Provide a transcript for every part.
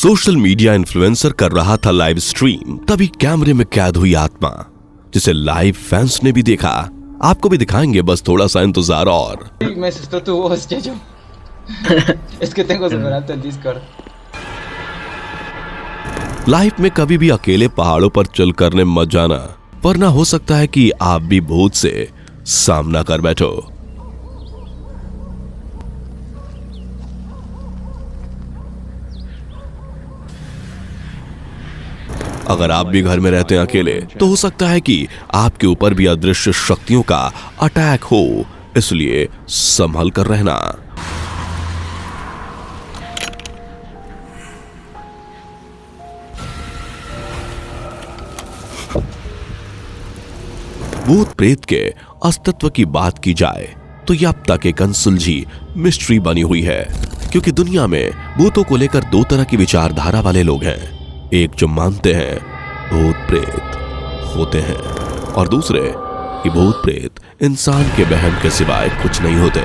Social media influencer कर रहा था लाइव स्ट्रीम, तभी कैमरे में कैद हुई आत्मा, जिसे लाइव फैंस ने भी देखा। आपको भी दिखाएंगे, बस थोड़ा सा इंतजार और। Me asustó tu voz, Yayo. Es que tengo súper alto el Discord. Life में कभी भी अकेले पहाड़ों पर चल करने मत जाना, वरना हो सकता है कि आप भी भूत से सामना कर बैठो। अगर आप भी घर में रहते हैं अकेले, तो हो सकता है कि आपके ऊपर भी अदृश्य शक्तियों का अटैक हो, इसलिए संभल कर रहना। भूत प्रेत के अस्तित्व की बात की जाए तो यह अब तक एक अनसुलझी मिस्ट्री बनी हुई है, क्योंकि दुनिया में भूतों को लेकर दो तरह की विचारधारा वाले लोग हैं। एक जो मानते हैं भूत प्रेत होते हैं, और दूसरे कि भूत प्रेत इंसान के वहम के सिवाय कुछ नहीं होते।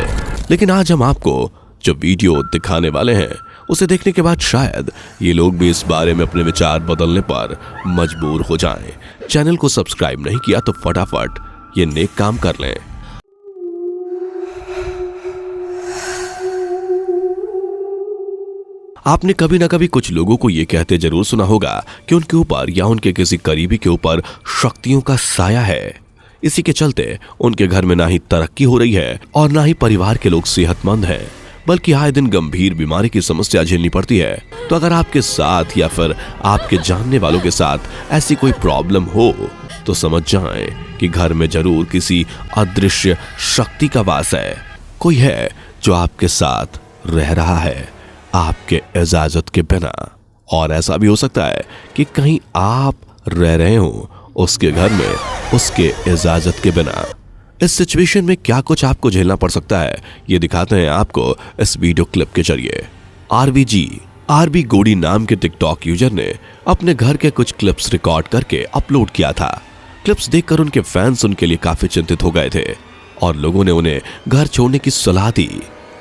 लेकिन आज हम आपको जो वीडियो दिखाने वाले हैं, उसे देखने के बाद शायद ये लोग भी इस बारे में अपने विचार बदलने पर मजबूर हो जाएं। चैनल को सब्सक्राइब नहीं किया तो फटाफट ये नेक काम कर लें। आपने कभी ना कभी कुछ लोगों को यह कहते जरूर सुना होगा कि उनके ऊपर या उनके किसी करीबी के ऊपर शक्तियों का साया है। इसी के चलते उनके घर में ना ही तरक्की हो रही है और ना ही परिवार के लोग सेहतमंद हैं, बल्कि आए दिन गंभीर बीमारी की समस्या झेलनी पड़ती है। तो अगर आपके साथ या फिर आपके जानने वालों के साथ ऐसी कोई प्रॉब्लम हो, तो समझ जाएं कि घर में जरूर किसी अदृश्य शक्ति का वास है। कोई है जो आपके साथ रह रहा है आपके इजाजत के बिना। और ऐसा भी हो सकता है कि कहीं आप रह रहे हो उसके घर में उसके इजाजत के बिना। इस सिचुएशन में क्या कुछ आपको झेलना पड़ सकता है, ये दिखाते हैं आपको इस वीडियो क्लिप के जरिए। आरबी गोडी नाम के टिकटॉक यूजर ने अपने घर के कुछ क्लिप्स रिकॉर्ड करके अपलोड किया था। क्लिप्स देखकर उनके फैंस उनके लिए काफी चिंतित हो गए थे और लोगों ने उन्हें घर छोड़ने की सलाह दी।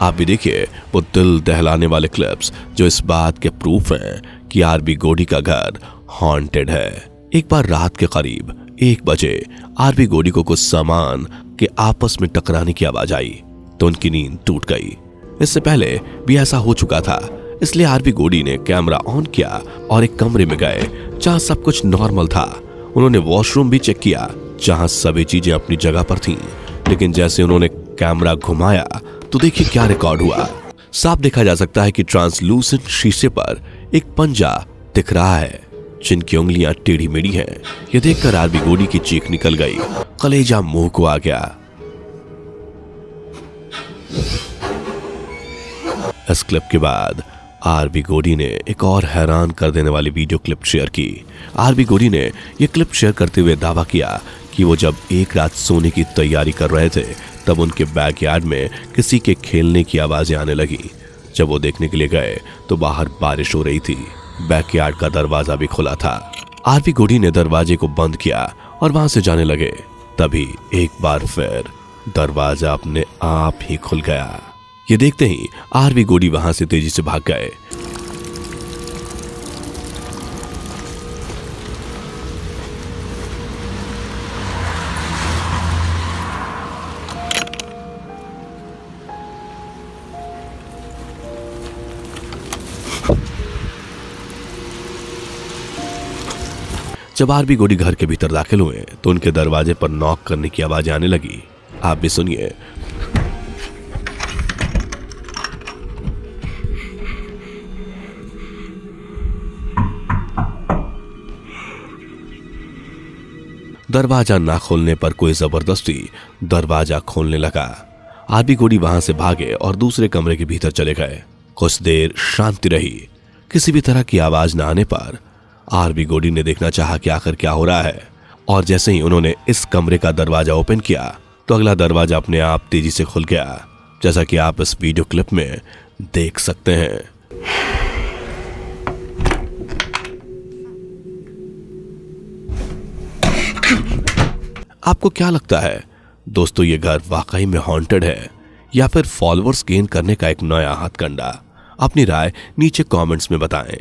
आप भी देखिए वो दिल दहलाने वाले क्लिप्स जो इस बात के प्रूफ हैं कि आरबी गोडी का घर हॉन्टेड है। एक बार रात के करीब 1 बजे आरबी गोडी को कुछ सामान के आपस में टकराने की आवाज आई तो उनकी नींद टूट गई। इससे पहले भी ऐसा हो चुका था, इसलिए आरबी गोडी ने कैमरा ऑन किया और एक कमरे में गए जहां सब कुछ नॉर्मल था। उन्होंने वॉशरूम भी चेक किया जहां सभी चीजें अपनी जगह पर थीं, लेकिन जैसे उन्होंने कैमरा घुमाया तो देखिए क्या रिकॉर्ड हुआ। साफ देखा जा सकता है कि ट्रांसलूसेंट शीशे पर एक पंजा दिख रहा है जिनकी उंगलियां टेढ़ी मेढ़ी हैं। यह देखकर आरबी गोडी की चीख निकल गई, कलेजा मुंह को आ गया। इस क्लिप के बाद आरबी गोडी ने एक और हैरान कर देने वाली वीडियो क्लिप शेयर की। आरबी गोडी ने यह क्लिप शेयर करते हुए दावा किया कि वो जब एक रात सोने की तैयारी कर रहे थे तब उनके बैकयार्ड में किसी के खेलने की आवाजें आने लगी। जब वो देखने के लिए गए तो बाहर बारिश हो रही थी। बैकयार्ड का दरवाजा भी खुला था। आरबी गोडी ने दरवाजे को बंद किया और वहां से जाने लगे। तभी एक बार फिर दरवाजा अपने आप ही खुल गया। ये देखते ही आरबी गोडी वहां से तेजी से भाग गए। जब आरबी गोडी घर के भीतर दाखिल हुए तो उनके दरवाजे पर नॉक करने की आवाज आने लगी। आप भी सुनिए। दरवाजा ना खोलने पर कोई जबरदस्ती दरवाजा खोलने लगा। आरबी गोडी वहां से भागे और दूसरे कमरे के भीतर चले गए। कुछ देर शांति रही। किसी भी तरह की आवाज न आने पर आरबी गोडी ने देखना चाहा कि आखिर क्या हो रहा है, और जैसे ही उन्होंने इस कमरे का दरवाजा ओपन किया तो अगला दरवाजा अपने आप तेजी से खुल गया, जैसा कि आप इस वीडियो क्लिप में देख सकते हैं। आपको क्या लगता है दोस्तों, ये घर वाकई में हॉन्टेड है या फिर फॉलोअर्स गेन करने का एक नया हथकंडा? अपनी राय नीचे कमेंट्स में बताएं।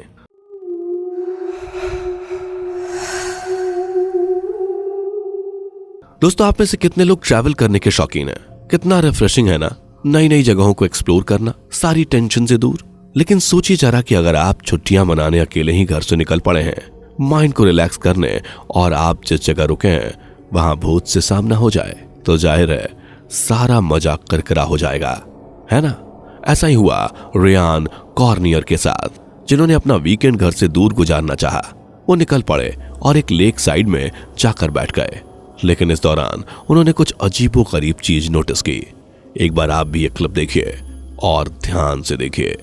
दोस्तों, आप में से कितने लोग ट्रैवल करने के शौकीन हैं? कितना रिफ्रेशिंग है ना नई नई जगहों को एक्सप्लोर करना, सारी टेंशन से दूर। लेकिन सोचिए जरा कि अगर आप छुट्टियां मनाने अकेले ही घर से निकल पड़े हैं, माइंड को रिलैक्स करने, और आप जिस जगह रुके हैं वहां भूत से सामना हो जाए, तो जाहिर है सारा मजा करकरा हो जाएगा, है ना? ऐसा ही हुआ रियान कॉर्नियर के साथ, जिन्होंने अपना वीकेंड घर से दूर गुजारना चाहा। वो निकल पड़े और एक लेक साइड में जाकर बैठ गए। लेकिन इस दौरान उन्होंने कुछ अजीबोगरीब चीज नोटिस की। एक बार आप भी ये क्लिप देखिए और ध्यान से देखिए।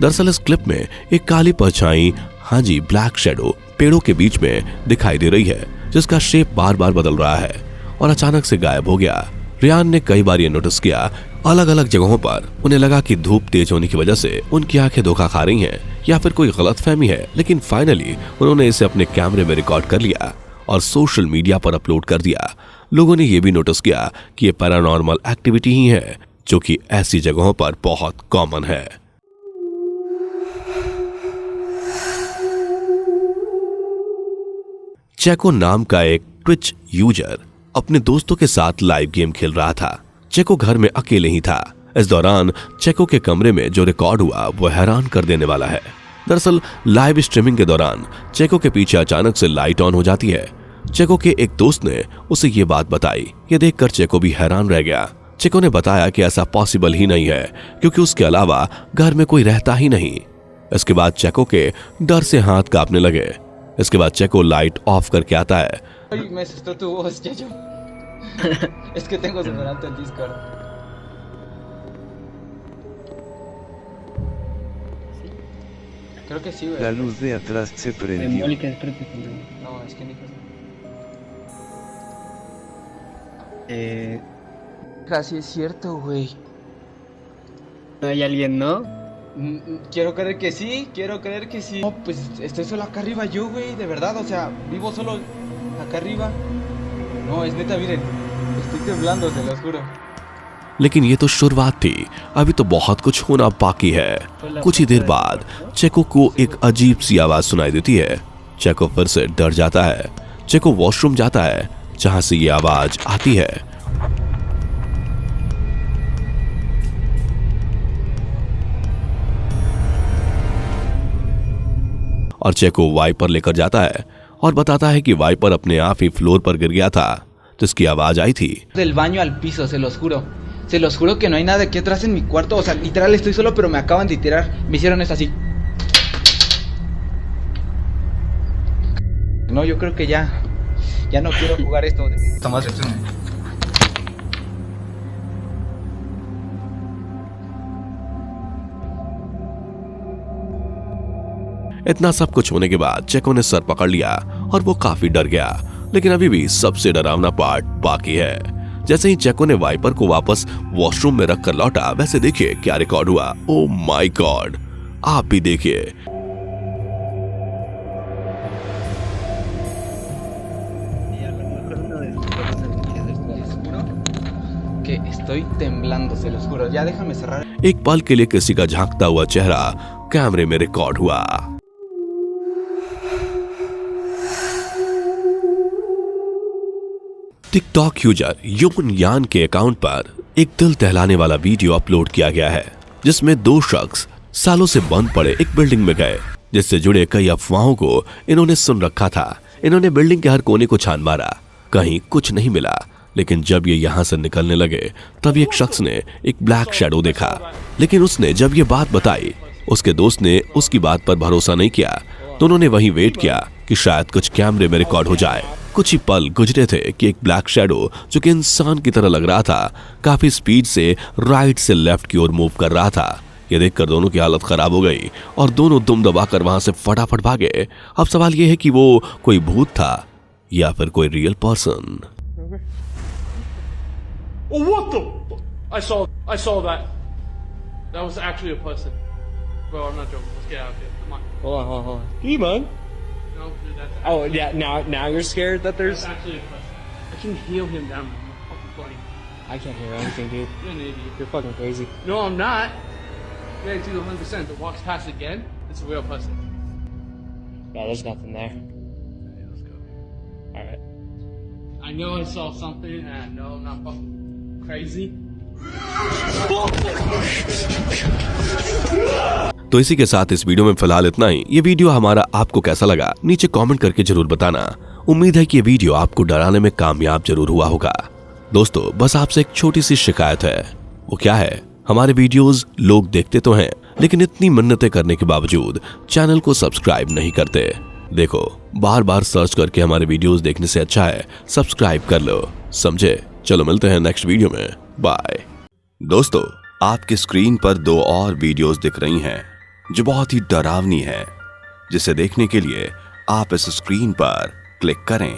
दरअसल इस क्लिप में एक काली परछाई, हाँ जी ब्लैक शैडो, पेड़ों के बीच में दिखाई दे रही है, जिसका शेप बार बार बदल रहा है और अचानक से गायब हो गया। रियान ने कई बार ये नोटिस किया। अलग अलग जगहों पर उन्हें लगा कि धूप तेज होने की वजह से उनकी आंखें धोखा खा रही हैं या फिर कोई गलतफहमी है। लेकिन फाइनली उन्होंने इसे अपने कैमरे में रिकॉर्ड कर लिया और सोशल मीडिया पर अपलोड कर दिया। लोगों ने यह भी नोटिस किया कि ये पैरानॉर्मल एक्टिविटी ही है, जो कि ऐसी जगहों पर बहुत कॉमन है। चेको नाम का एक ट्विच यूजर अपने दोस्तों के साथ लाइव गेम खेल रहा था। चेको घर में अकेले ही था। इस दौरान चेको के कमरे में जो रिकॉर्ड हुआ वो हैरान कर देने वाला है। दरअसल लाइव स्ट्रीमिंग के दौरान चेको के पीछे अचानक से लाइट ऑन हो जाती है। चेको के एक दोस्त ने उसे ये बात बताई। ये देखकर चेको भी हैरान रह गया। चेको ने बताया कि ऐसा पॉसिबल ही नहीं है, क्योंकि उसके अलावा घर में कोई रहता ही नहीं। इसके बाद चेको के डर से हाथ कांपने लगे। इसके बाद चेको लाइट ऑफ करके आता है। Me asustó tu voz, Checho. Es que tengo súper alto el Discord. Creo que sí, güey. La luz de atrás se prendió. Mónica, espérate. No, es que ni casi es cierto, güey. ¿No hay alguien, no? Quiero creer que sí, quiero creer que sí. No, pues estoy solo acá arriba yo, güey, de verdad, o sea, vivo solo acá arriba. No, es neta, miren, estoy temblando, se los juro. लेकिन ये तो शुरुआत थी, अभी तो बहुत कुछ होना बाकी है। कुछ ही देर बाद चेको को एक अजीब सी आवाज सुनाई देती है। चेको फिर से डर जाता है। चेको वॉशरूम जाता है, जहां से ये आवाज आती है। और चेको वाइपर लेकर जाता है और बताता है कि वाइपर अपने आप ही फ्लोर पर गिर गया था, जिसकी आवाज आई थी। Del baño al piso, se los juro. Se los juro que no hay nada aquí atrás en mi cuarto. O sea, literal estoy solo, pero me acaban de tirar. Me hicieron esto así. No, yo creo que ya no quiero jugar esto. Tomás, इतना सब कुछ होने के बाद चेको ने sir पकड़ लिया और वो काफी डर गया। लेकिन अभी भी सबसे डरावना पार्ट बाकी है। जैसे ही चेको ने वाइपर को वापस वॉशरूम में रखकर लौटा, वैसे देखिए क्या रिकॉर्ड हुआ। ओ माय गॉड, आप भी देखिए। Que estoy temblando, se los juro. Ya déjame cerrar. एक पल के लिए किसी का झांकता हुआ चेहरा कैमरे में रिकॉर्ड हुआ। टिकटॉक यूजर युन यान के अकाउंट पर एक दिल दहलाने वाला वीडियो अपलोड किया गया है, जिसमें दो शख्स सालों से बंद पड़े एक बिल्डिंग में गए, जिससे जुड़े कई अफवाहों को इन्होंने सुन रखा था। इन्होंने बिल्डिंग के हर कोने को छान मारा, कहीं कुछ नहीं मिला। लेकिन जब ये यहाँ से निकलने लगे, तब एक शख्स ने एक ब्लैक शैडो देखा। लेकिन उसने जब ये बात बताई, उसके दोस्त ने उसकी बात पर भरोसा नहीं किया, तो उन्होंने वहीं वेट किया कि शायद कुछ कैमरे में रिकॉर्ड हो जाए। कुछ ही पल गुजरे थे कि एक ब्लैक शैडो, जो कि इंसान की तरह लग रहा था, काफी स्पीड से राइट से लेफ्ट की ओर मूव कर रहा था। ये देखकर दोनों की हालत खराब हो गई और दोनों दुम दबाकर वहां से फटाफट भागे। अब सवाल यह है कि वो कोई भूत था या फिर कोई real person. Oh, what the? I saw that. That was actually a person. Bro, I'm not joking. Let's get out of here. Come on. Hold on. Come on. No, dude, that's Oh yeah, now you're scared that there's. that's actually a person. I can heal him down. I'm not fucking playing. I can't hear anything, dude. You're an idiot. You're fucking crazy. No, I'm not. Yeah, it's either 100% that walks past again. It's a real person. Yeah, there's nothing there. Okay, let's go. All right. I know I saw something, and I know I'm not fucking crazy. तो इसी के साथ इस video में फिलहाल इतना ही। ये video हमारा आपको कैसा लगा नीचे कमेंट करके जरूर बताना। उम्मीद है कि ये वीडियो आपको डराने में कामयाब जरूर हुआ होगा। दोस्तों बस आपसे एक छोटी सी शिकायत है। वो क्या है, हमारे वीडियोस लोग देखते तो हैं लेकिन इतनी मिन्नतें करने के बावजूद चैनल को सब्सक्राइब नहीं करते। देखो बार बार सर्च करके हमारे वीडियोस देखने से अच्छा है सब्सक्राइब कर लो, समझे। चलो मिलते हैं नेक्स्ट वीडियो में, बाय। दोस्तों आपकी स्क्रीन पर 2 और वीडियोस दिख रही हैं जो बहुत ही डरावनी है, जिसे देखने के लिए आप इस स्क्रीन पर क्लिक करें।